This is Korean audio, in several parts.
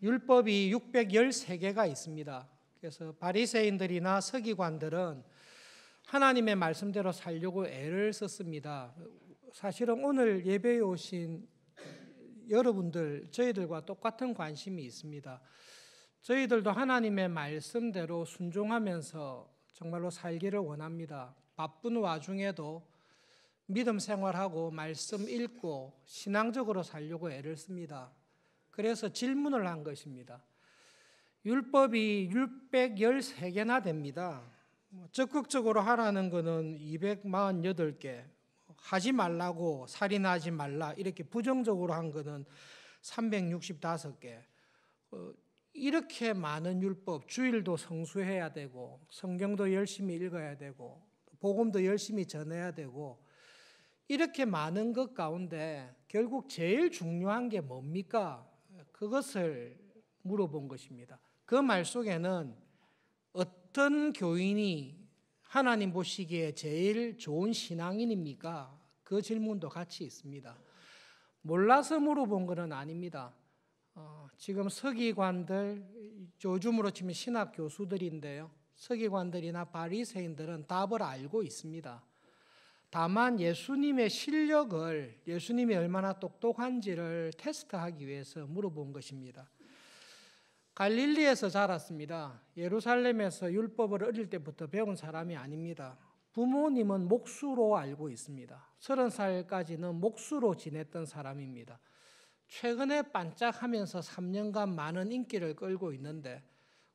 율법이 613개가 있습니다. 그래서 바리새인들이나 서기관들은 하나님의 말씀대로 살려고 애를 썼습니다. 사실은 오늘 예배에 오신 여러분들, 저희들과 똑같은 관심이 있습니다. 저희들도 하나님의 말씀대로 순종하면서 정말로 살기를 원합니다. 바쁜 와중에도 믿음 생활하고 말씀 읽고 신앙적으로 살려고 애를 씁니다. 그래서 질문을 한 것입니다. 율법이 613개나 됩니다. 적극적으로 하라는 것은 248개, 하지 말라고 살인하지 말라 이렇게 부정적으로 한 것은 365개. 이렇게 많은 율법, 주일도 성수해야 되고 성경도 열심히 읽어야 되고 복음도 열심히 전해야 되고 이렇게 많은 것 가운데 결국 제일 중요한 게 뭡니까? 그것을 물어본 것입니다. 그 말 속에는 어떤 교인이 하나님 보시기에 제일 좋은 신앙인입니까? 그 질문도 같이 있습니다. 몰라서 물어본 것은 아닙니다. 지금 서기관들, 요즘으로 치면 신학 교수들인데요. 서기관들이나 바리새인들은 답을 알고 있습니다. 다만 예수님의 실력을, 예수님이 얼마나 똑똑한지를 테스트하기 위해서 물어본 것입니다. 갈릴리에서 자랐습니다. 예루살렘에서 율법을 어릴 때부터 배운 사람이 아닙니다. 부모님은 목수로 알고 있습니다. 30살까지는 목수로 지냈던 사람입니다. 최근에 반짝하면서 3년간 많은 인기를 끌고 있는데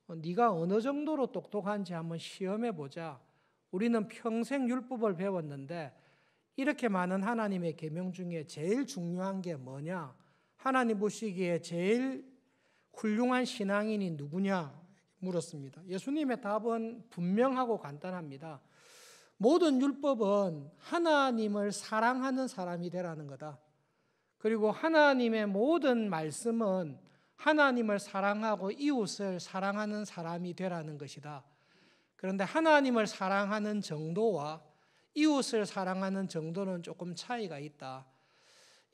네가 어느 정도로 똑똑한지 한번 시험해보자. 우리는 평생 율법을 배웠는데 이렇게 많은 하나님의 계명 중에 제일 중요한 게 뭐냐? 하나님 보시기에 제일 훌륭한 신앙인이 누구냐? 물었습니다. 예수님의 답은 분명하고 간단합니다. 모든 율법은 하나님을 사랑하는 사람이 되라는 거다. 그리고 하나님의 모든 말씀은 하나님을 사랑하고 이웃을 사랑하는 사람이 되라는 것이다. 그런데 하나님을 사랑하는 정도와 이웃을 사랑하는 정도는 조금 차이가 있다.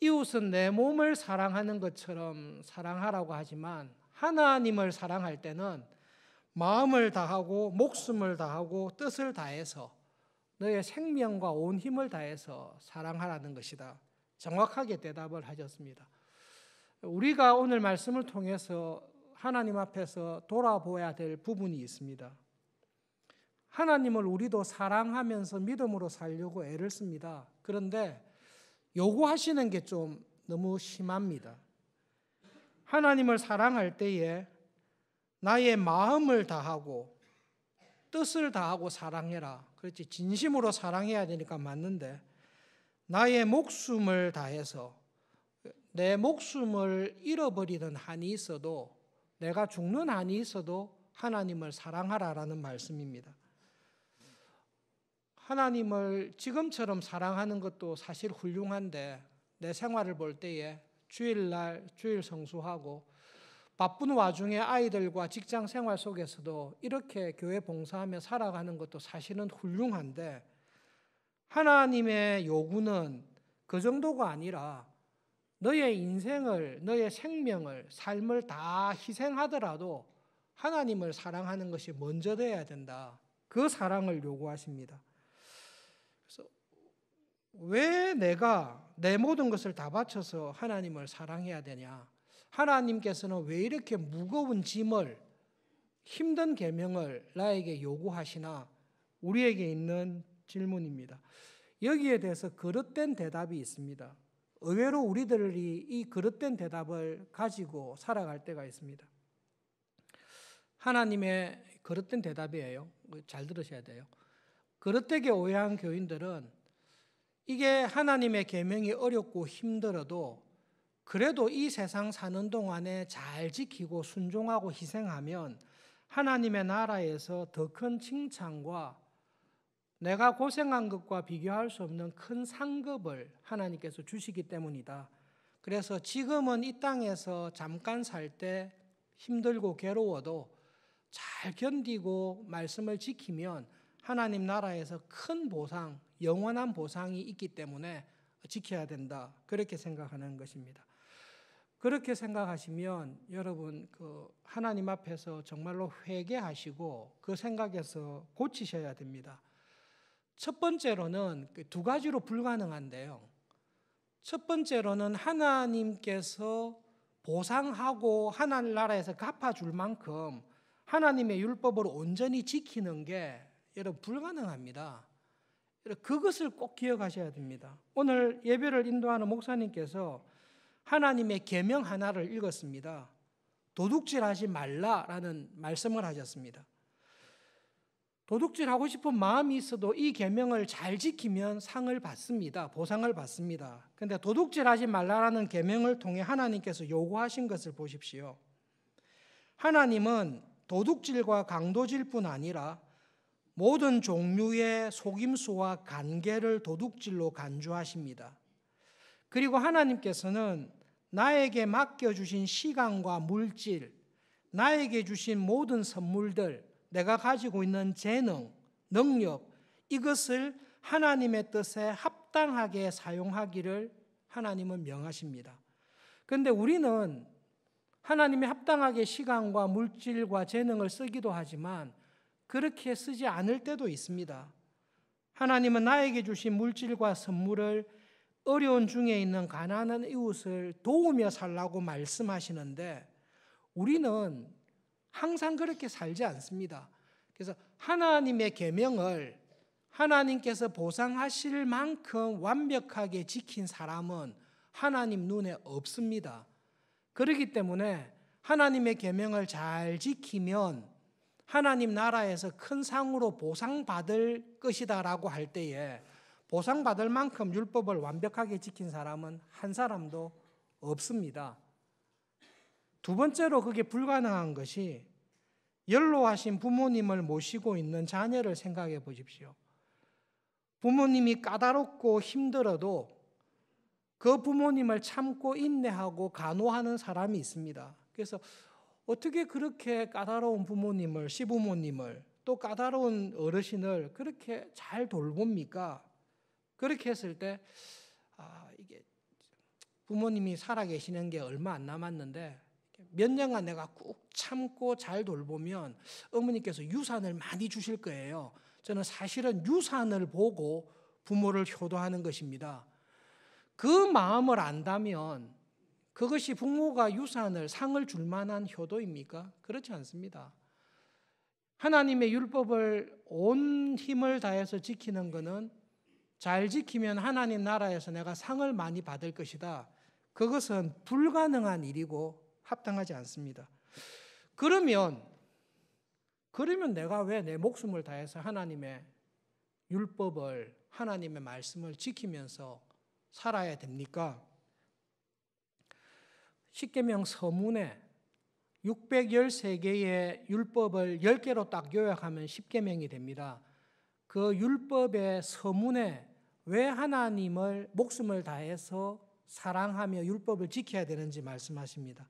이웃은 내 몸을 사랑하는 것처럼 사랑하라고 하지만 하나님을 사랑할 때는 마음을 다하고 목숨을 다하고 뜻을 다해서 너의 생명과 온 힘을 다해서 사랑하라는 것이다. 정확하게 대답을 하셨습니다. 우리가 오늘 말씀을 통해서 하나님 앞에서 돌아보아야 될 부분이 있습니다. 하나님을 우리도 사랑하면서 믿음으로 살려고 애를 씁니다. 그런데 요구하시는 게 좀 너무 심합니다. 하나님을 사랑할 때에 나의 마음을 다하고 뜻을 다하고 사랑해라. 그렇지, 진심으로 사랑해야 되니까 맞는데 나의 목숨을 다해서 내 목숨을 잃어버리는 한이 있어도 내가 죽는 한이 있어도 하나님을 사랑하라라는 말씀입니다. 하나님을 지금처럼 사랑하는 것도 사실 훌륭한데 내 생활을 볼 때에 주일날 주일 성수하고 바쁜 와중에 아이들과 직장 생활 속에서도 이렇게 교회 봉사하며 살아가는 것도 사실은 훌륭한데 하나님의 요구는 그 정도가 아니라 너의 인생을, 너의 생명을, 삶을 다 희생하더라도 하나님을 사랑하는 것이 먼저 돼야 된다. 그 사랑을 요구하십니다. 그래서 왜 내가 내 모든 것을 다 바쳐서 하나님을 사랑해야 되냐? 하나님께서는 왜 이렇게 무거운 짐을, 힘든 계명을 나에게 요구하시나? 우리에게 있는 질문입니다. 여기에 대해서 그릇된 대답이 있습니다. 의외로 우리들이 이 그릇된 대답을 가지고 살아갈 때가 있습니다. 하나님의 그릇된 대답이에요. 잘 들으셔야 돼요. 그릇되게 오해한 교인들은 이게 하나님의 계명이 어렵고 힘들어도 그래도 이 세상 사는 동안에 잘 지키고 순종하고 희생하면 하나님의 나라에서 더 큰 칭찬과 내가 고생한 것과 비교할 수 없는 큰 상급을 하나님께서 주시기 때문이다. 그래서 지금은 이 땅에서 잠깐 살 때 힘들고 괴로워도 잘 견디고 말씀을 지키면 하나님 나라에서 큰 보상, 영원한 보상이 있기 때문에 지켜야 된다. 그렇게 생각하는 것입니다. 그렇게 생각하시면 여러분 하나님 앞에서 정말로 회개하시고 그 생각에서 고치셔야 됩니다. 첫 번째로는 두 가지로 불가능한데요. 첫 번째로는 하나님께서 보상하고 하나님 나라에서 갚아줄 만큼 하나님의 율법을 온전히 지키는 게 여러분 불가능합니다. 그것을 꼭 기억하셔야 됩니다. 오늘 예배를 인도하는 목사님께서 하나님의 계명 하나를 읽었습니다. 도둑질하지 말라라는 말씀을 하셨습니다. 도둑질하고 싶은 마음이 있어도 이 계명을 잘 지키면 상을 받습니다. 보상을 받습니다. 그런데 도둑질하지 말라라는 계명을 통해 하나님께서 요구하신 것을 보십시오. 하나님은 도둑질과 강도질뿐 아니라 모든 종류의 속임수와 간계를 도둑질로 간주하십니다. 그리고 하나님께서는 나에게 맡겨주신 시간과 물질, 나에게 주신 모든 선물들, 내가 가지고 있는 재능, 능력, 이것을 하나님의 뜻에 합당하게 사용하기를 하나님은 명하십니다. 그런데 우리는 하나님이 합당하게 시간과 물질과 재능을 쓰기도 하지만 그렇게 쓰지 않을 때도 있습니다. 하나님은 나에게 주신 물질과 선물을 어려운 중에 있는 가난한 이웃을 도우며 살라고 말씀하시는데 우리는 항상 그렇게 살지 않습니다. 그래서 하나님의 계명을 하나님께서 보상하실 만큼 완벽하게 지킨 사람은 하나님 눈에 없습니다. 그렇기 때문에 하나님의 계명을 잘 지키면 하나님 나라에서 큰 상으로 보상받을 것이다라고 할 때에 보상받을 만큼 율법을 완벽하게 지킨 사람은 한 사람도 없습니다. 두 번째로 그게 불가능한 것이 연로하신 부모님을 모시고 있는 자녀를 생각해 보십시오. 부모님이 까다롭고 힘들어도 그 부모님을 참고 인내하고 간호하는 사람이 있습니다. 그래서 어떻게 그렇게 까다로운 부모님을, 시부모님을 또 까다로운 어르신을 그렇게 잘 돌봅니까? 그렇게 했을 때 이게 부모님이 살아계시는 게 얼마 안 남았는데 몇 년간 내가 꾹 참고 잘 돌보면 어머니께서 유산을 많이 주실 거예요. 저는 사실은 유산을 보고 부모를 효도하는 것입니다. 그 마음을 안다면 그것이 부모가 유산을, 상을 줄 만한 효도입니까? 그렇지 않습니다. 하나님의 율법을 온 힘을 다해서 지키는 것은 잘 지키면 하나님 나라에서 내가 상을 많이 받을 것이다. 그것은 불가능한 일이고 합당하지 않습니다. 그러면 내가 왜 내 목숨을 다해서 하나님의 율법을, 하나님의 말씀을 지키면서 살아야 됩니까? 십계명 서문에 613개의 율법을 10개로 딱 요약하면 십계명이 됩니다. 그 율법의 서문에 왜 하나님을 목숨을 다해서 사랑하며 율법을 지켜야 되는지 말씀하십니다.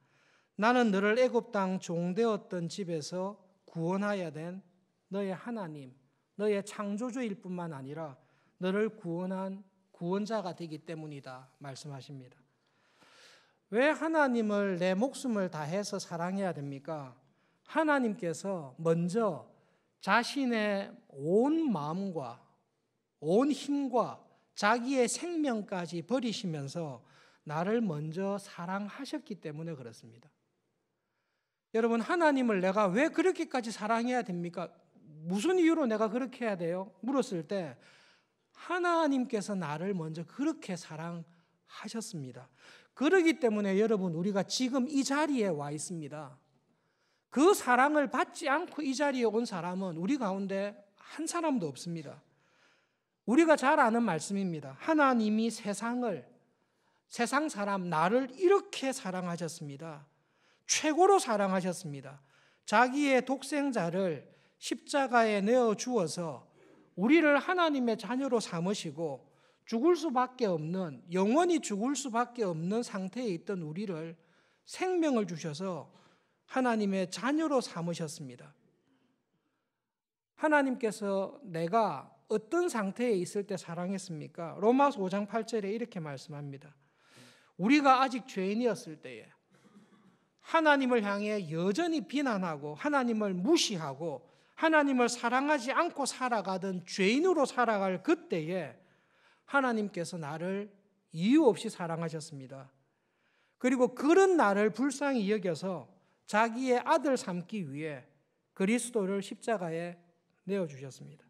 나는 너를 애굽 땅 종되었던 집에서 구원하여 된 너의 하나님, 너의 창조주일 뿐만 아니라 너를 구원한 구원자가 되기 때문이다 말씀하십니다. 왜 하나님을 내 목숨을 다해서 사랑해야 됩니까? 하나님께서 먼저 자신의 온 마음과 온 힘과 자기의 생명까지 버리시면서 나를 먼저 사랑하셨기 때문에 그렇습니다. 여러분, 하나님을 내가 왜 그렇게까지 사랑해야 됩니까? 무슨 이유로 내가 그렇게 해야 돼요? 물었을 때 하나님께서 나를 먼저 그렇게 사랑하셨습니다. 그렇기 때문에 여러분, 우리가 지금 이 자리에 와 있습니다. 그 사랑을 받지 않고 이 자리에 온 사람은 우리 가운데 한 사람도 없습니다. 우리가 잘 아는 말씀입니다. 하나님이 세상 사람 나를 이렇게 사랑하셨습니다. 최고로 사랑하셨습니다. 자기의 독생자를 십자가에 내어 주어서 우리를 하나님의 자녀로 삼으시고 죽을 수밖에 없는, 영원히 죽을 수밖에 없는 상태에 있던 우리를 생명을 주셔서 하나님의 자녀로 삼으셨습니다. 하나님께서 내가 어떤 상태에 있을 때 사랑했습니까? 로마서 5장 8절에 이렇게 말씀합니다. 우리가 아직 죄인이었을 때에, 하나님을 향해 여전히 비난하고 하나님을 무시하고 하나님을 사랑하지 않고 살아가던 죄인으로 살아갈 그때에 하나님께서 나를 이유 없이 사랑하셨습니다. 그리고 그런 나를 불쌍히 여겨서 자기의 아들 삼기 위해 그리스도를 십자가에 내어주셨습니다.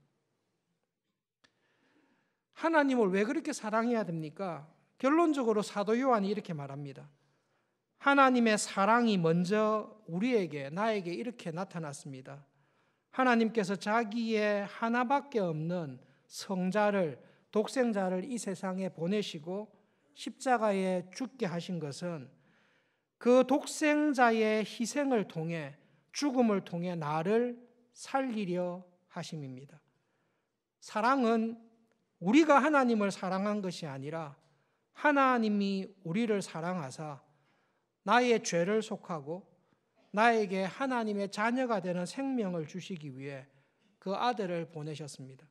하나님을 왜 그렇게 사랑해야 됩니까? 결론적으로 사도 요한이 이렇게 말합니다. 하나님의 사랑이 먼저 우리에게, 나에게 이렇게 나타났습니다. 하나님께서 자기의 하나밖에 없는 성자를, 독생자를 이 세상에 보내시고 십자가에 죽게 하신 것은 그 독생자의 희생을 통해, 죽음을 통해 나를 살리려 하심입니다. 사랑은 우리가 하나님을 사랑한 것이 아니라 하나님이 우리를 사랑하사 나의 죄를 속하고 나에게 하나님의 자녀가 되는 생명을 주시기 위해 그 아들을 보내셨습니다.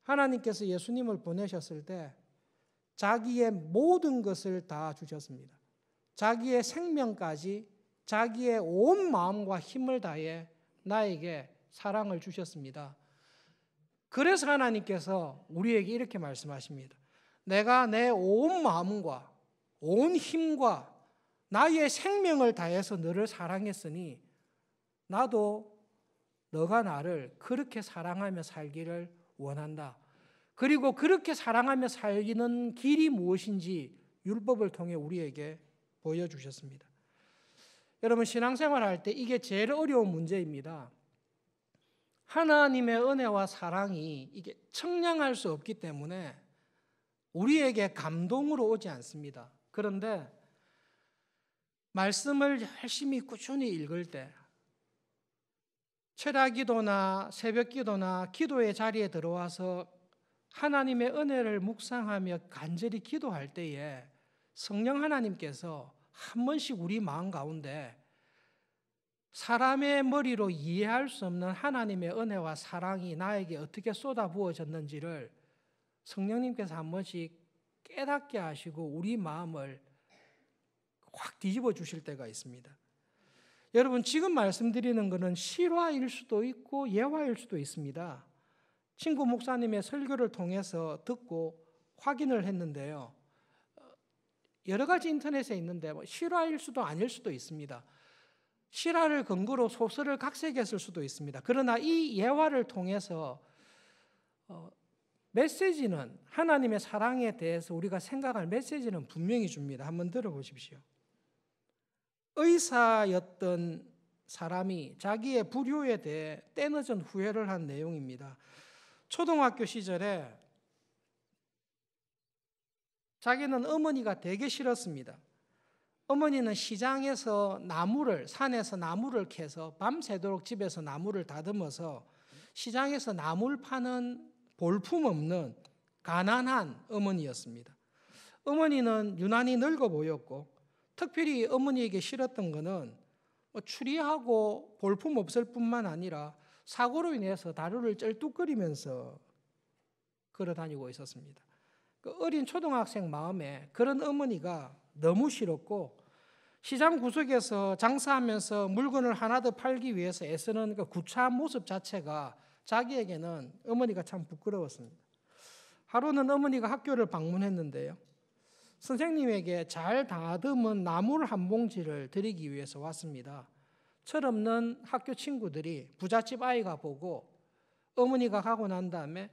하나님께서 예수님을 보내셨을 때 자기의 모든 것을 다 주셨습니다. 자기의 생명까지, 자기의 온 마음과 힘을 다해 나에게 사랑을 주셨습니다. 그래서 하나님께서 우리에게 이렇게 말씀하십니다. 내가 내 온 마음과 온 힘과 나의 생명을 다해서 너를 사랑했으니 나도 너가 나를 그렇게 사랑하며 살기를 원한다. 그리고 그렇게 사랑하며 살기는 길이 무엇인지 율법을 통해 우리에게 보여주셨습니다. 여러분, 신앙생활 할 때 이게 제일 어려운 문제입니다. 하나님의 은혜와 사랑이 이게 청량할 수 없기 때문에 우리에게 감동으로 오지 않습니다. 그런데 말씀을 열심히 꾸준히 읽을 때, 철야기도나 새벽기도나 기도의 자리에 들어와서 하나님의 은혜를 묵상하며 간절히 기도할 때에 성령 하나님께서 한 번씩 우리 마음 가운데 사람의 머리로 이해할 수 없는 하나님의 은혜와 사랑이 나에게 어떻게 쏟아부어졌는지를 성령님께서 한 번씩 깨닫게 하시고 우리 마음을 확 뒤집어 주실 때가 있습니다. 여러분, 지금 말씀드리는 것은 실화일 수도 있고 예화일 수도 있습니다. 친구 목사님의 설교를 통해서 듣고 확인을 했는데요. 여러 가지 인터넷에 있는데 실화일 수도 아닐 수도 있습니다. 실화를 근거로 소설을 각색했을 수도 있습니다. 그러나 이 예화를 통해서 메시지는, 하나님의 사랑에 대해서 우리가 생각할 메시지는 분명히 줍니다. 한번 들어보십시오. 의사였던 사람이 자기의 불효에 대해 때늦은 후회를 한 내용입니다. 초등학교 시절에 자기는 어머니가 되게 싫었습니다. 어머니는 시장에서 산에서 나무를 캐서 밤새도록 집에서 나무를 다듬어서 시장에서 나무를 파는 볼품없는 가난한 어머니였습니다. 어머니는 유난히 늙어 보였고 특별히 어머니에게 싫었던 것은 추리하고 볼품 없을 뿐만 아니라 사고로 인해서 다리를 쩔뚝거리면서 걸어 다니고 있었습니다. 그 어린 초등학생 마음에 그런 어머니가 너무 싫었고 시장 구석에서 장사하면서 물건을 하나 더 팔기 위해서 애쓰는 그 구차한 모습 자체가 자기에게는 어머니가 참 부끄러웠습니다. 하루는 어머니가 학교를 방문했는데요. 선생님에게 잘 다듬은 나물 한 봉지를 드리기 위해서 왔습니다. 철없는 학교 친구들이 부잣집 아이가 보고 어머니가 가고 난 다음에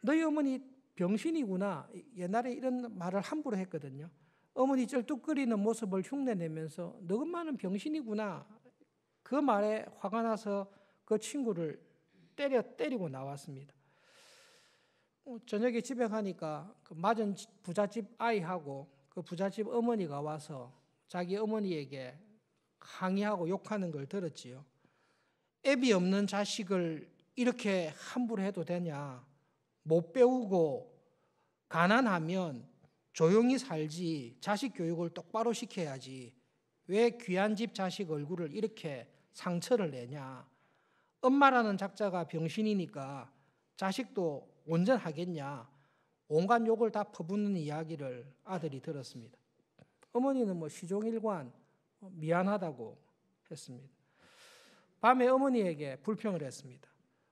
너희 어머니 병신이구나, 옛날에 이런 말을 함부로 했거든요. 어머니 쩔뚝거리는 모습을 흉내내면서 너 엄마는 병신이구나, 그 말에 화가 나서 그 친구를 때리고 나왔습니다. 저녁에 집에 가니까 그 맞은 부잣집 아이하고 그 부잣집 어머니가 와서 자기 어머니에게 항의하고 욕하는 걸 들었지요. 애비 없는 자식을 이렇게 함부로 해도 되냐? 못 배우고 가난하면 조용히 살지 자식 교육을 똑바로 시켜야지 왜 귀한 집 자식 얼굴을 이렇게 상처를 내냐? 엄마라는 작자가 병신이니까 자식도 온전하겠냐? 온갖 욕을 다 퍼붓는 이야기를 아들이 들었습니다. 어머니는 시종일관 미안하다고 했습니다. 밤에 어머니에게 불평을 했습니다.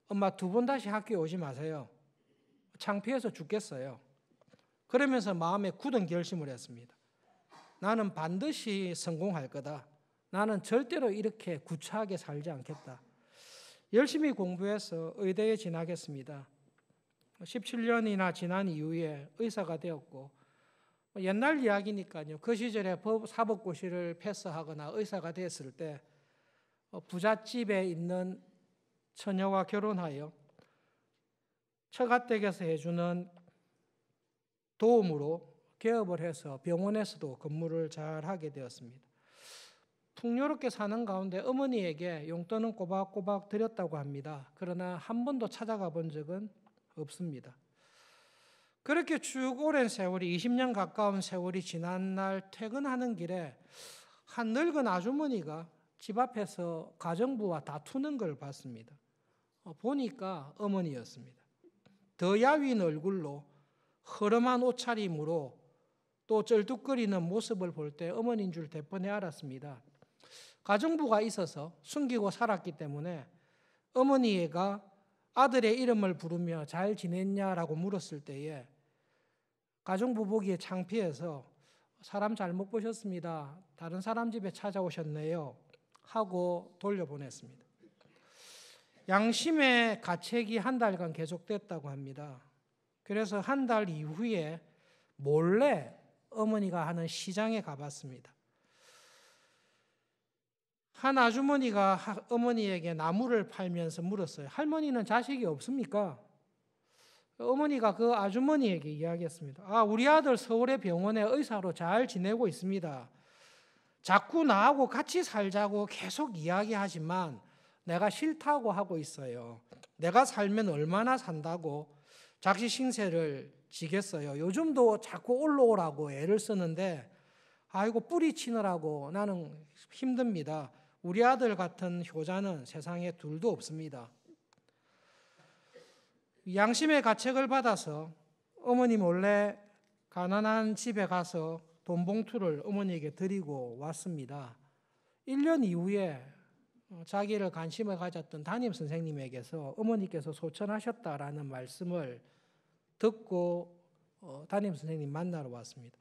엄마 2번 다시 학교에 오지 마세요. 창피해서 죽겠어요. 그러면서 마음에 굳은 결심을 했습니다. 나는 반드시 성공할 거다. 나는 절대로 이렇게 구차하게 살지 않겠다. 열심히 공부해서 의대에 진학했습니다. 17년이나 지난 이후에 의사가 되었고, 옛날 이야기니까요. 그 시절에 사법고시를 패스하거나 의사가 됐을 때 부잣집에 있는 처녀와 결혼하여 처가댁에서 해주는 도움으로 개업을 해서 병원에서도 근무를 잘 하게 되었습니다. 풍요롭게 사는 가운데 어머니에게 용돈은 꼬박꼬박 드렸다고 합니다. 그러나 한 번도 찾아가 본 적은 없습니다. 그렇게 쭉 오랜 세월이 20년 가까운 세월이 지난 날 퇴근하는 길에 한 늙은 아주머니가 집 앞에서 가정부와 다투는 걸 봤습니다. 보니까 어머니였습니다. 더 야윈 얼굴로 허름한 옷차림으로 또 쩔뚝거리는 모습을 볼 때 어머니인 줄 대번에 알았습니다. 가정부가 있어서 숨기고 살았기 때문에 어머니가 아들의 이름을 부르며 잘 지냈냐라고 물었을 때에 가정부 보기에 창피해서 사람 잘못 보셨습니다. 다른 사람 집에 찾아오셨네요. 하고 돌려보냈습니다. 양심의 가책이 한 달간 계속됐다고 합니다. 그래서 한 달 이후에 몰래 어머니가 하는 시장에 가봤습니다. 한 아주머니가 어머니에게 나무를 팔면서 물었어요. 할머니는 자식이 없습니까? 어머니가 그 아주머니에게 이야기했습니다. 우리 아들 서울의 병원에 의사로 잘 지내고 있습니다. 자꾸 나하고 같이 살자고 계속 이야기하지만 내가 싫다고 하고 있어요. 내가 살면 얼마나 산다고 자식 신세를 지겠어요. 요즘도 자꾸 올라오라고 애를 쓰는데 아이고 뿌리치느라고 나는 힘듭니다. 우리 아들 같은 효자는 세상에 둘도 없습니다. 양심의 가책을 받아서 어머니 몰래 가난한 집에 가서 돈 봉투를 어머니에게 드리고 왔습니다. 1년 이후에 자기를 관심을 가졌던 담임 선생님에게서 어머니께서 소천하셨다라는 말씀을 듣고 담임 선생님 만나러 왔습니다.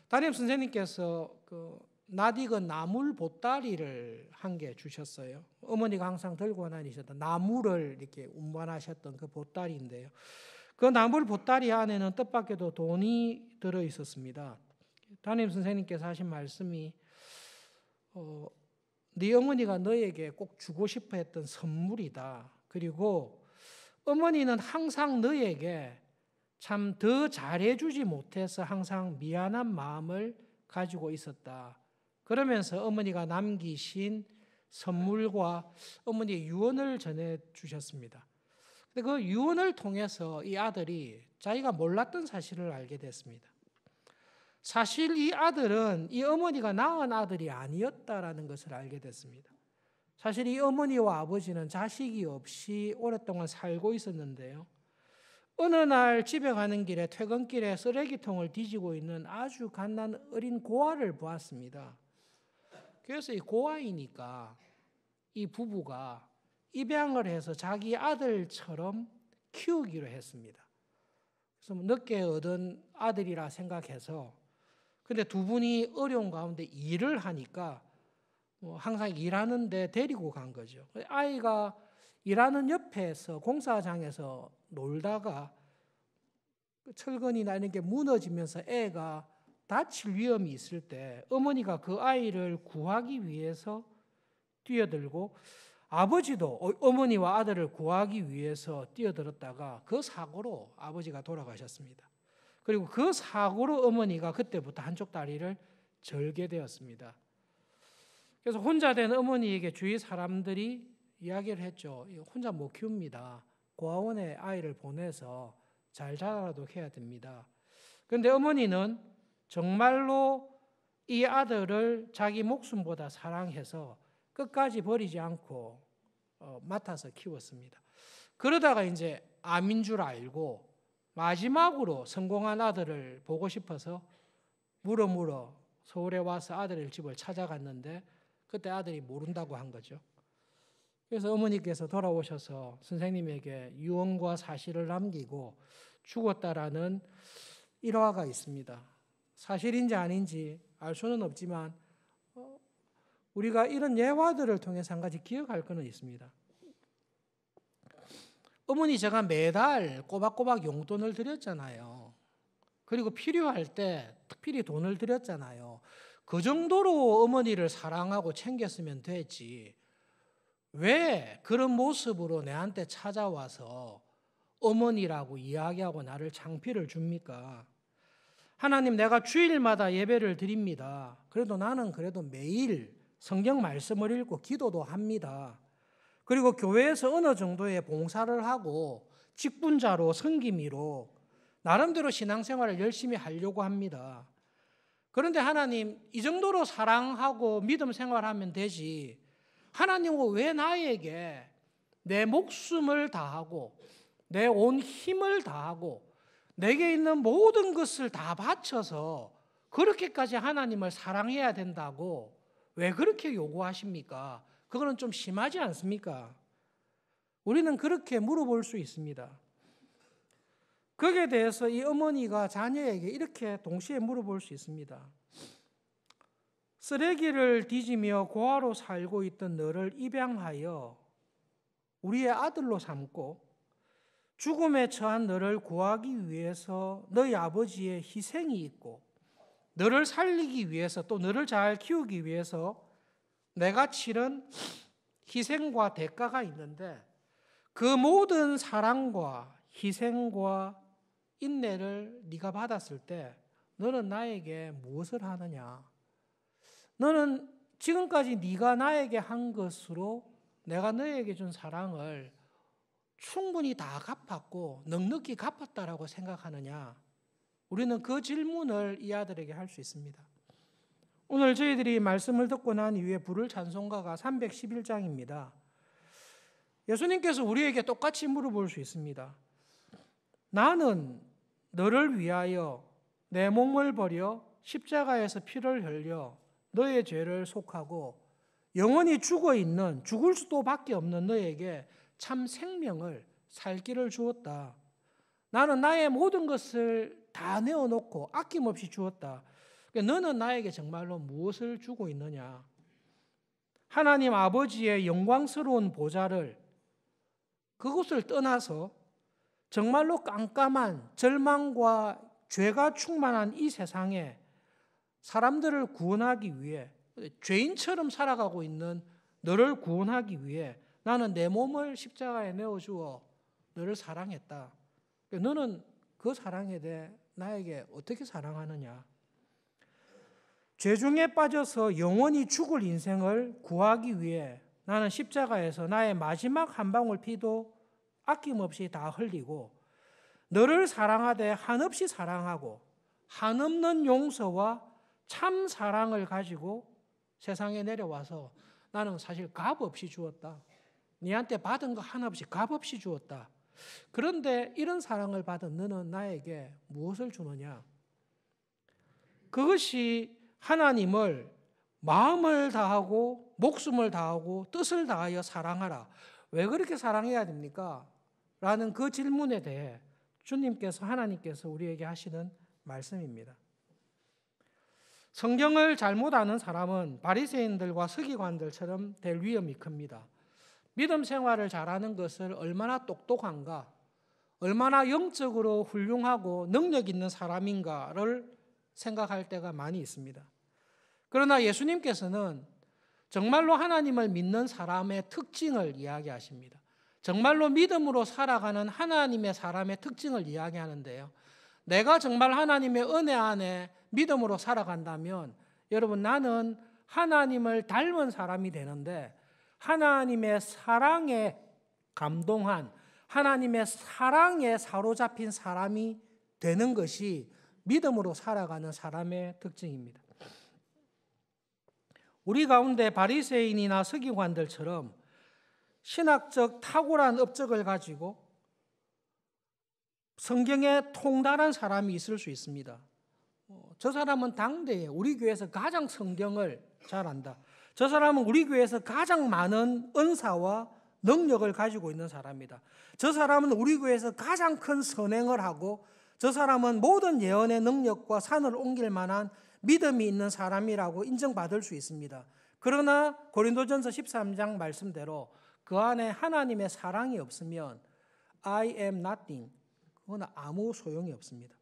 담임 선생님께서 낯익은 나물 보따리를 한 개 주셨어요. 어머니가 항상 들고 다니셨던 나물을 이렇게 운반하셨던 그 보따리인데요. 그 나물 보따리 안에는 뜻밖에도 돈이 들어 있었습니다. 담임 선생님께서 하신 말씀이 네 어머니가 너에게 꼭 주고 싶어 했던 선물이다. 그리고 어머니는 항상 너에게 참 더 잘해주지 못해서 항상 미안한 마음을 가지고 있었다. 그러면서 어머니가 남기신 선물과 어머니의 유언을 전해주셨습니다. 근데 그 유언을 통해서 이 아들이 자기가 몰랐던 사실을 알게 됐습니다. 사실 이 아들은 이 어머니가 낳은 아들이 아니었다라는 것을 알게 됐습니다. 사실 이 어머니와 아버지는 자식이 없이 오랫동안 살고 있었는데요. 어느 날 집에 가는 길에 퇴근길에 쓰레기통을 뒤지고 있는 아주 갓난 어린 고아를 보았습니다. 그래서 이 고아이니까 이 부부가 입양을 해서 자기 아들처럼 키우기로 했습니다. 그래서 늦게 얻은 아들이라 생각해서 근데 두 분이 어려운 가운데 일을 하니까 항상 일하는데 데리고 간 거죠. 아이가 일하는 옆에서 공사장에서 놀다가 철근이나 이런 게 무너지면서 애가 다칠 위험이 있을 때 어머니가 그 아이를 구하기 위해서 뛰어들고 아버지도 어머니와 아들을 구하기 위해서 뛰어들었다가 그 사고로 아버지가 돌아가셨습니다. 그리고 그 사고로 어머니가 그때부터 한쪽 다리를 절게 되었습니다. 그래서 혼자 된 어머니에게 주위 사람들이 이야기를 했죠. 혼자 못 키웁니다. 고아원에 아이를 보내서 잘 자라도록 해야 됩니다. 그런데 어머니는 정말로 이 아들을 자기 목숨보다 사랑해서 끝까지 버리지 않고 맡아서 키웠습니다. 그러다가 이제 암인 줄 알고 마지막으로 성공한 아들을 보고 싶어서 물어 서울에 와서 아들의 집을 찾아갔는데 그때 아들이 모른다고 한 거죠. 그래서 어머니께서 돌아오셔서 선생님에게 유언과 사실을 남기고 죽었다라는 일화가 있습니다. 사실인지 아닌지 알 수는 없지만 우리가 이런 예화들을 통해서 한 가지 기억할 것은 있습니다. 어머니 제가 매달 꼬박꼬박 용돈을 드렸잖아요. 그리고 필요할 때 특별히 돈을 드렸잖아요. 그 정도로 어머니를 사랑하고 챙겼으면 되지. 왜 그런 모습으로 내한테 찾아와서 어머니라고 이야기하고 나를 창피를 줍니까? 하나님, 내가 주일마다 예배를 드립니다. 그래도 나는 매일 성경 말씀을 읽고 기도도 합니다. 그리고 교회에서 어느 정도의 봉사를 하고 직분자로 섬김이로 나름대로 신앙생활을 열심히 하려고 합니다. 그런데 하나님, 이 정도로 사랑하고 믿음 생활하면 되지. 하나님은 왜 나에게 내 목숨을 다하고 내 온 힘을 다하고 내게 있는 모든 것을 다 바쳐서 그렇게까지 하나님을 사랑해야 된다고 왜 그렇게 요구하십니까? 그거는 좀 심하지 않습니까? 우리는 그렇게 물어볼 수 있습니다. 거기에 대해서 이 어머니가 자녀에게 이렇게 동시에 물어볼 수 있습니다. 쓰레기를 뒤지며 고아로 살고 있던 너를 입양하여 우리의 아들로 삼고 죽음에 처한 너를 구하기 위해서 너희 아버지의 희생이 있고 너를 살리기 위해서 또 너를 잘 키우기 위해서 내가 치른 희생과 대가가 있는데 그 모든 사랑과 희생과 인내를 네가 받았을 때 너는 나에게 무엇을 하느냐? 너는 지금까지 네가 나에게 한 것으로 내가 너에게 준 사랑을 충분히 다 갚았고 넉넉히 갚았다라고 생각하느냐? 우리는 그 질문을 이 아들에게 할 수 있습니다. 오늘 저희들이 말씀을 듣고 난 이후에 부를 찬송가가 311장입니다. 예수님께서 우리에게 똑같이 물어볼 수 있습니다. 나는 너를 위하여 내 몸을 버려 십자가에서 피를 흘려 너의 죄를 속하고 영원히 죽을 수도 밖에 없는 너에게 참 생명을 살 길을 주었다. 나는 나의 모든 것을 다 내어놓고 아낌없이 주었다. 너는 나에게 정말로 무엇을 주고 있느냐? 하나님 아버지의 영광스러운 보좌를 그것을 떠나서 정말로 깜깜한 절망과 죄가 충만한 이 세상에 사람들을 구원하기 위해 죄인처럼 살아가고 있는 너를 구원하기 위해 나는 내 몸을 십자가에 내어주어 너를 사랑했다. 너는 그 사랑에 대해 나에게 어떻게 사랑하느냐? 죄 중에 빠져서 영원히 죽을 인생을 구하기 위해 나는 십자가에서 나의 마지막 한 방울 피도 아낌없이 다 흘리고 너를 사랑하되 한없이 사랑하고 한없는 용서와 참 사랑을 가지고 세상에 내려와서 나는 사실 값없이 주었다. 네한테 받은 거 하나 없이 값없이 주었다. 그런데 이런 사랑을 받은 너는 나에게 무엇을 주느냐? 그것이 하나님을 마음을 다하고 목숨을 다하고 뜻을 다하여 사랑하라. 왜 그렇게 사랑해야 됩니까? 라는 그 질문에 대해 주님께서 하나님께서 우리에게 하시는 말씀입니다. 성경을 잘못 아는 사람은 바리새인들과 서기관들처럼 될 위험이 큽니다. 믿음 생활을 잘하는 것을 얼마나 똑똑한가, 얼마나 영적으로 훌륭하고 능력 있는 사람인가를 생각할 때가 많이 있습니다. 그러나 예수님께서는 정말로 하나님을 믿는 사람의 특징을 이야기하십니다. 정말로 믿음으로 살아가는 하나님의 사람의 특징을 이야기하는데요. 내가 정말 하나님의 은혜 안에 믿음으로 살아간다면 여러분, 나는 하나님을 닮은 사람이 되는데 하나님의 사랑에 감동한, 하나님의 사랑에 사로잡힌 사람이 되는 것이 믿음으로 살아가는 사람의 특징입니다. 우리 가운데 바리새인이나 서기관들처럼 신학적 탁월한 업적을 가지고 성경에 통달한 사람이 있을 수 있습니다. 저 사람은 당대에 우리 교회에서 가장 성경을 잘 안다. 저 사람은 우리 교회에서 가장 많은 은사와 능력을 가지고 있는 사람이다. 저 사람은 우리 교회에서 가장 큰 선행을 하고 저 사람은 모든 예언의 능력과 산을 옮길 만한 믿음이 있는 사람이라고 인정받을 수 있습니다. 그러나 고린도전서 13장 말씀대로 그 안에 하나님의 사랑이 없으면 I am nothing. 그건 아무 소용이 없습니다.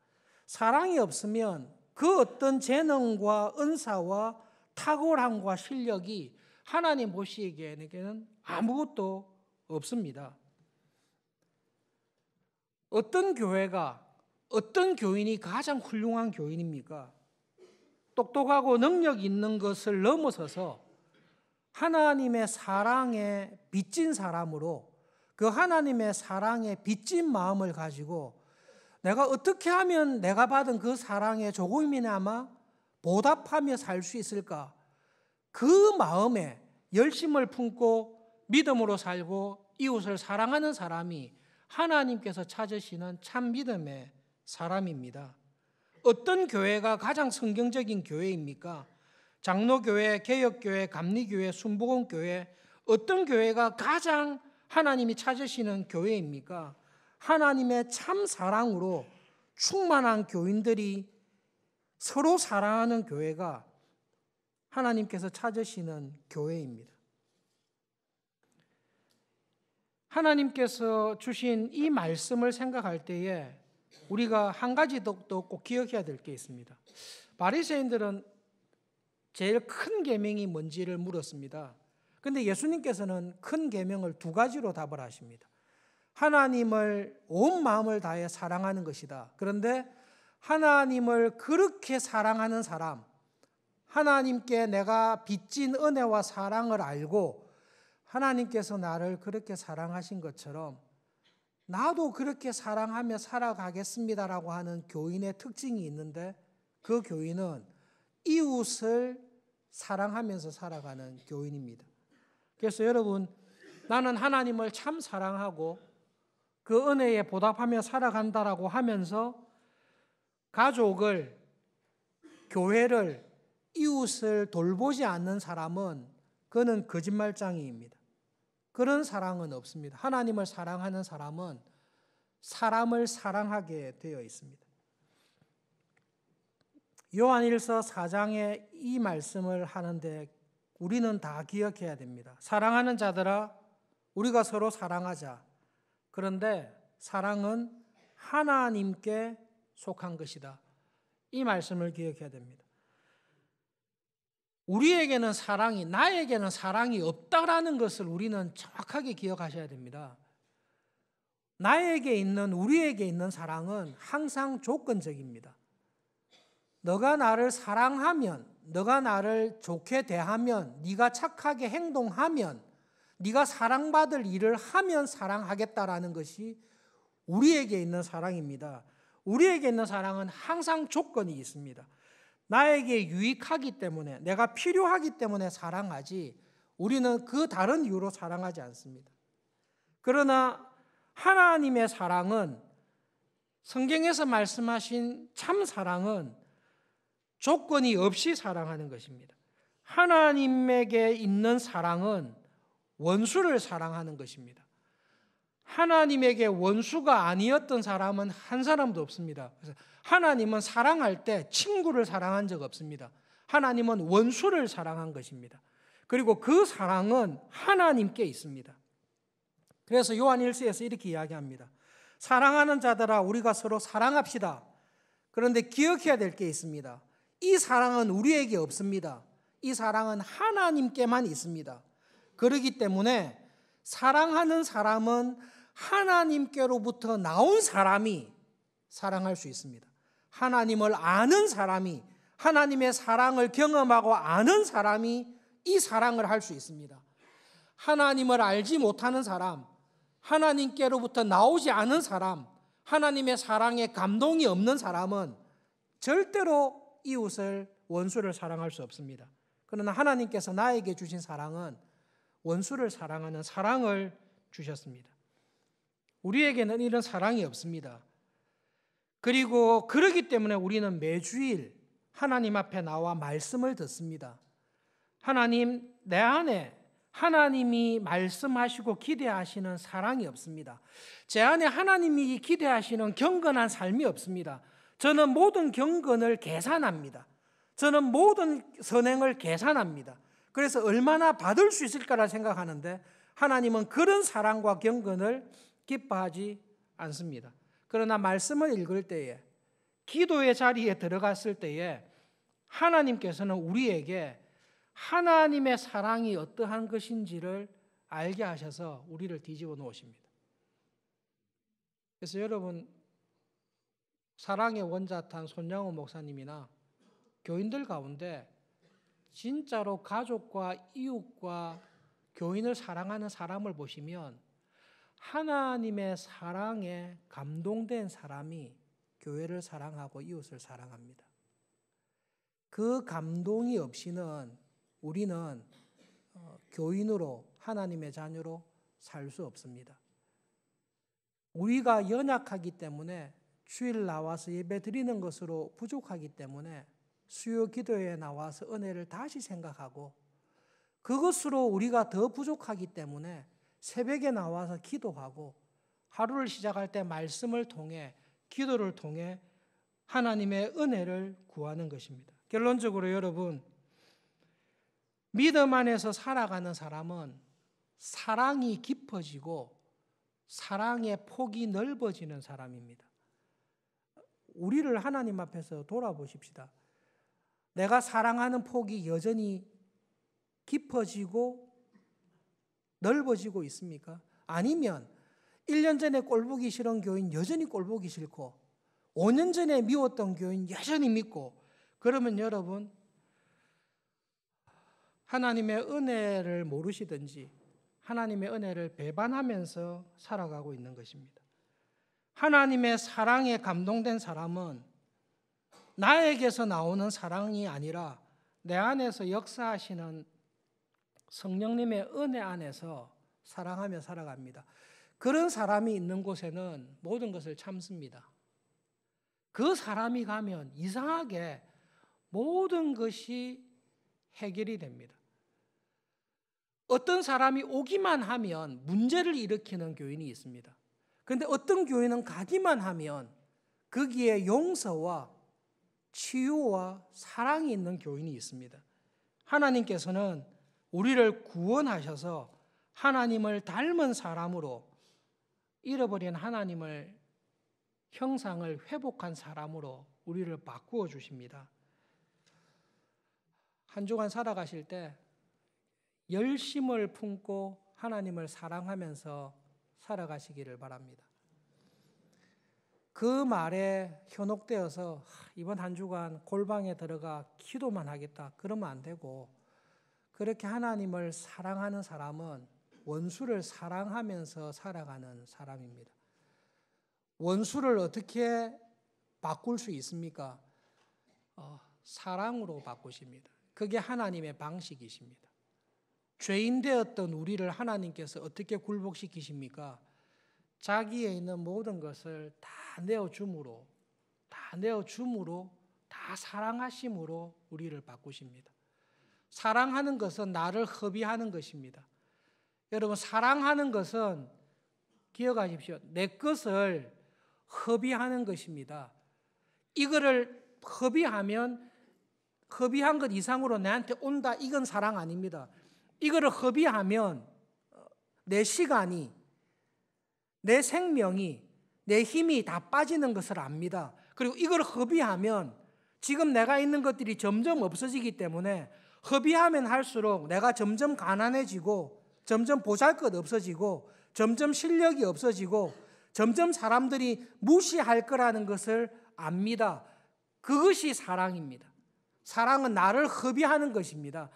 사랑이 없으면 그 어떤 재능과 은사와 탁월함과 실력이 하나님 보시기에는 아무것도 없습니다. 어떤 교회가, 어떤 교인이 가장 훌륭한 교인입니까? 똑똑하고 능력 있는 것을 넘어서서 하나님의 사랑에 빚진 사람으로 그 하나님의 사랑에 빚진 마음을 가지고 내가 어떻게 하면 내가 받은 그 사랑에 조금이나마 보답하며 살 수 있을까? 그 마음에 열심을 품고 믿음으로 살고 이웃을 사랑하는 사람이 하나님께서 찾으시는 참 믿음의 사람입니다. 어떤 교회가 가장 성경적인 교회입니까? 장로교회, 개혁교회, 감리교회, 순복음교회, 어떤 교회가 가장 하나님이 찾으시는 교회입니까? 하나님의 참 사랑으로 충만한 교인들이 서로 사랑하는 교회가 하나님께서 찾으시는 교회입니다. 하나님께서 주신 이 말씀을 생각할 때에 우리가 한 가지 더 꼭 기억해야 될 게 있습니다. 바리새인들은 제일 큰 계명이 뭔지를 물었습니다. 그런데 예수님께서는 큰 계명을 두 가지로 답을 하십니다. 하나님을 온 마음을 다해 사랑하는 것이다. 그런데 하나님을 그렇게 사랑하는 사람, 하나님께 내가 빚진 은혜와 사랑을 알고 하나님께서 나를 그렇게 사랑하신 것처럼 나도 그렇게 사랑하며 살아가겠습니다라고 하는 교인의 특징이 있는데 그 교인은 이웃을 사랑하면서 살아가는 교인입니다. 그래서 여러분, 나는 하나님을 참 사랑하고 그 은혜에 보답하며 살아간다라고 하면서 가족을, 교회를, 이웃을 돌보지 않는 사람은 그는 거짓말장이입니다. 그런 사랑은 없습니다. 하나님을 사랑하는 사람은 사람을 사랑하게 되어 있습니다. 요한일서 4장에 이 말씀을 하는데 우리는 다 기억해야 됩니다. 사랑하는 자들아, 우리가 서로 사랑하자. 그런데 사랑은 하나님께 속한 것이다. 이 말씀을 기억해야 됩니다. 우리에게는 사랑이, 나에게는 사랑이 없다라는 것을 우리는 정확하게 기억하셔야 됩니다. 나에게 있는, 우리에게 있는 사랑은 항상 조건적입니다. 너가 나를 사랑하면, 너가 나를 좋게 대하면, 네가 착하게 행동하면, 네가 사랑받을 일을 하면 사랑하겠다라는 것이 우리에게 있는 사랑입니다. 우리에게 있는 사랑은 항상 조건이 있습니다. 나에게 유익하기 때문에, 내가 필요하기 때문에 사랑하지 우리는 그 다른 이유로 사랑하지 않습니다. 그러나 하나님의 사랑은, 성경에서 말씀하신 참 사랑은 조건이 없이 사랑하는 것입니다. 하나님에게 있는 사랑은 원수를 사랑하는 것입니다. 하나님에게 원수가 아니었던 사람은 한 사람도 없습니다. 그래서 하나님은 사랑할 때 친구를 사랑한 적 없습니다. 하나님은 원수를 사랑한 것입니다. 그리고 그 사랑은 하나님께 있습니다. 그래서 요한 1서에서 이렇게 이야기합니다. 사랑하는 자들아, 우리가 서로 사랑합시다. 그런데 기억해야 될 게 있습니다. 이 사랑은 우리에게 없습니다. 이 사랑은 하나님께만 있습니다. 그렇기 때문에 사랑하는 사람은 하나님께로부터 나온 사람이 사랑할 수 있습니다. 하나님을 아는 사람이, 하나님의 사랑을 경험하고 아는 사람이 이 사랑을 할 수 있습니다. 하나님을 알지 못하는 사람, 하나님께로부터 나오지 않은 사람, 하나님의 사랑에 감동이 없는 사람은 절대로 이웃을, 원수를 사랑할 수 없습니다. 그러나 하나님께서 나에게 주신 사랑은 원수를 사랑하는 사랑을 주셨습니다. 우리에게는 이런 사랑이 없습니다. 그리고 그러기 때문에 우리는 매주일 하나님 앞에 나와 말씀을 듣습니다. 하나님, 내 안에 하나님이 말씀하시고 기대하시는 사랑이 없습니다. 제 안에 하나님이 기대하시는 경건한 삶이 없습니다. 저는 모든 경건을 계산합니다. 저는 모든 선행을 계산합니다. 그래서 얼마나 받을 수 있을까라 생각하는데 하나님은 그런 사랑과 경건을 기뻐하지 않습니다. 그러나 말씀을 읽을 때에, 기도의 자리에 들어갔을 때에 하나님께서는 우리에게 하나님의 사랑이 어떠한 것인지를 알게 하셔서 우리를 뒤집어 놓으십니다. 그래서 여러분, 사랑의 원자탄 손양호 목사님이나 교인들 가운데 진짜로 가족과 이웃과 교인을 사랑하는 사람을 보시면 하나님의 사랑에 감동된 사람이 교회를 사랑하고 이웃을 사랑합니다. 그 감동이 없이는 우리는 교인으로 하나님의 자녀로 살 수 없습니다. 우리가 연약하기 때문에 주일 나와서 예배 드리는 것으로 부족하기 때문에 수요 기도에 나와서 은혜를 다시 생각하고, 그것으로 우리가 더 부족하기 때문에 새벽에 나와서 기도하고 하루를 시작할 때 말씀을 통해, 기도를 통해 하나님의 은혜를 구하는 것입니다. 결론적으로 여러분, 믿음 안에서 살아가는 사람은 사랑이 깊어지고 사랑의 폭이 넓어지는 사람입니다. 우리를 하나님 앞에서 돌아보십시다. 내가 사랑하는 폭이 여전히 깊어지고 넓어지고 있습니까? 아니면 1년 전에 꼴보기 싫은 교인 여전히 꼴보기 싫고 5년 전에 미웠던 교인 여전히 믿고, 그러면 여러분 하나님의 은혜를 모르시든지 하나님의 은혜를 배반하면서 살아가고 있는 것입니다. 하나님의 사랑에 감동된 사람은 나에게서 나오는 사랑이 아니라 내 안에서 역사하시는 성령님의 은혜 안에서 사랑하며 살아갑니다. 그런 사람이 있는 곳에는 모든 것을 참습니다. 그 사람이 가면 이상하게 모든 것이 해결이 됩니다. 어떤 사람이 오기만 하면 문제를 일으키는 교인이 있습니다. 그런데 어떤 교인은 가기만 하면 거기에 용서와 치유와 사랑이 있는 교인이 있습니다. 하나님께서는 우리를 구원하셔서 하나님을 닮은 사람으로, 잃어버린 하나님을 형상을 회복한 사람으로 우리를 바꾸어 주십니다. 한 주간 살아가실 때 열심을 품고 하나님을 사랑하면서 살아가시기를 바랍니다. 그 말에 현혹되어서 이번 한 주간 골방에 들어가 기도만 하겠다, 그러면 안 되고, 그렇게 하나님을 사랑하는 사람은 원수를 사랑하면서 살아가는 사람입니다. 원수를 어떻게 바꿀 수 있습니까? 사랑으로 바꾸십니다. 그게 하나님의 방식이십니다. 죄인 되었던 우리를 하나님께서 어떻게 굴복시키십니까? 자기에 있는 모든 것을 다 내어줌으로, 다 사랑하심으로 우리를 바꾸십니다. 사랑하는 것은 나를 허비하는 것입니다. 여러분, 사랑하는 것은 기억하십시오. 내 것을 허비하는 것입니다. 이거를 허비하면 허비한 것 이상으로 내한테 온다, 이건 사랑 아닙니다. 이거를 허비하면 내 시간이, 내 생명이, 내 힘이 다 빠지는 것을 압니다. 그리고 이걸 허비하면 지금 내가 있는 것들이 점점 없어지기 때문에, 허비하면 할수록 내가 점점 가난해지고, 점점 보잘것 없어지고, 점점 실력이 없어지고, 점점 사람들이 무시할 거라는 것을 압니다. 그것이 사랑입니다. 사랑은 나를 허비하는 것입니다.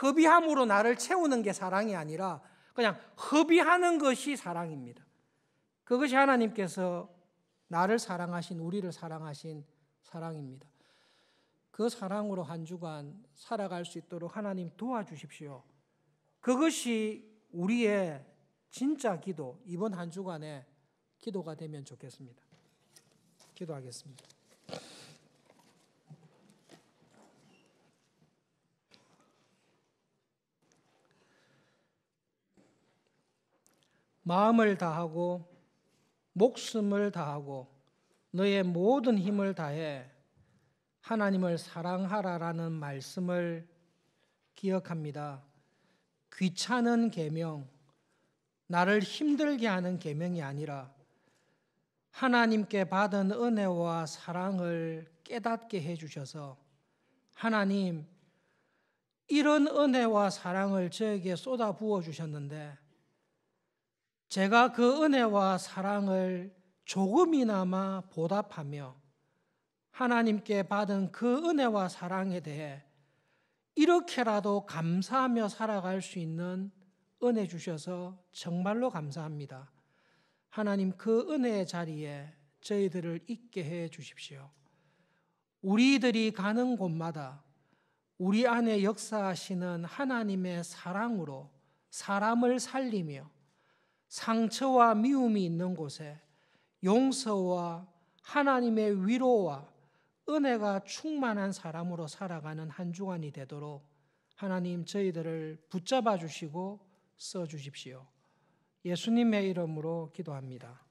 허비함으로 나를 채우는 게 사랑이 아니라 그냥 허비하는 것이 사랑입니다. 그것이 하나님께서 나를 사랑하신, 우리를 사랑하신 사랑입니다. 그 사랑으로 한 주간 살아갈 수 있도록 하나님 도와주십시오. 그것이 우리의 진짜 기도, 이번 한 주간의 기도가 되면 좋겠습니다. 기도하겠습니다. 마음을 다하고 목숨을 다하고 너의 모든 힘을 다해 하나님을 사랑하라라는 말씀을 기억합니다. 귀찮은 계명, 나를 힘들게 하는 계명이 아니라 하나님께 받은 은혜와 사랑을 깨닫게 해주셔서 하나님, 이런 은혜와 사랑을 저에게 쏟아 부어 주셨는데 제가 그 은혜와 사랑을 조금이나마 보답하며 하나님께 받은 그 은혜와 사랑에 대해 이렇게라도 감사하며 살아갈 수 있는 은혜 주셔서 정말로 감사합니다. 하나님, 그 은혜의 자리에 저희들을 있게 해 주십시오. 우리들이 가는 곳마다 우리 안에 역사하시는 하나님의 사랑으로 사람을 살리며 상처와 미움이 있는 곳에 용서와 하나님의 위로와 은혜가 충만한 사람으로 살아가는 한 주간이 되도록 하나님 저희들을 붙잡아 주시고 써 주십시오. 예수님의 이름으로 기도합니다.